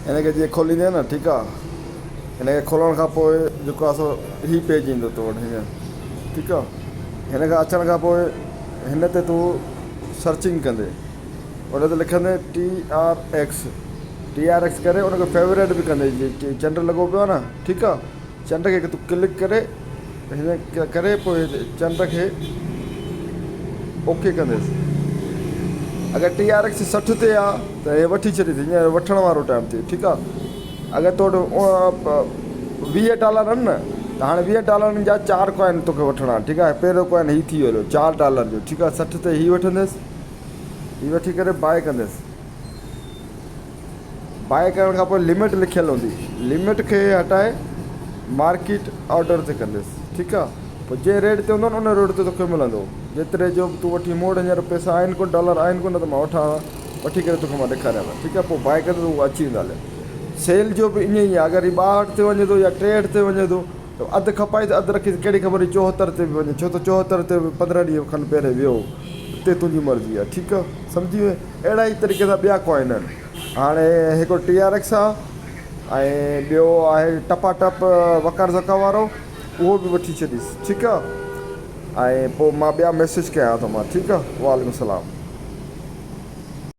हिनखे जीअं खोलींदे न, ठीकु आहे। हिनखे खोलण खां पोइ जेको आहे सो हीउ पेज ईंदो तो वटि हीअं, ठीकु आहे। हिन खां अचण खां पोइ हिन ते तूं सर्चिंग कंदे उन ते लिखंदे TRX करे उनखे फेवरेट बि कंदे, जीअं चंड लॻो पियो आहे न, ठीकु आहे। चंड खे तूं क्लिक करे हिन करे पोइ चंड खे ओके कंदेसि। अगरि TRX 60 ते आहे त हे वठी छॾींदी, हींअर वठण वारो टाइम थिए, ठीकु आहे। अगरि तो वटि $20 आहिनि न, त हाणे $20 जा 4 कॉइन तोखे वठणा, ठीकु आहे। पहिरियों कॉइन हीउ थी वियो $4 जो, ठीकु आहे। 60 ते हीउ वठंदुसि, हीउ वठी करे बाय कंदुसि। बाय करण खां पोइ लिमिट लिखियलु हूंदी, लिमिट खे हटाए मार्केट ऑर्डर ते कंदुसि, ठीकु आहे। पोइ जंहिं रेट ते हूंदो न उन रेट ते तोखे मिलंदो। जेतिरे जो बि तूं वठी मोड़, हींअर पैसा आहिनि कोन, डॉलर आहिनि कोन, त मां वठी करे तोखे मां ॾेखारियां थो, ठीकु आहे। पोइ बाय करे उहो अची वेंदा हले। सेल जो बि ईअं ई आहे, अगरि हीउ 62 ते वञे थो या 63 ते वञे थो त अधु खपाए त अधु रखी, कहिड़ी ख़बर 74 ते बि वञे, छो त 74 ते 15 ॾींहं खनि पहिरियों वियो, हिते तुंहिंजी मर्ज़ी आहे, ठीकु आहे। सम्झी वए। अहिड़ा ई तरीक़े सां ॿिया कॉइन आहिनि। हाणे हिकिड़ो TRX आहे ऐं ॿियो आहे टपा टप वकार ज़का वारो, उहो बि वठी छॾीसि, ठीकु आहे। ऐं पोइ मां ॿिया मैसेज कयां थो मां, ठीकु आहे। वालेकुम सलाम।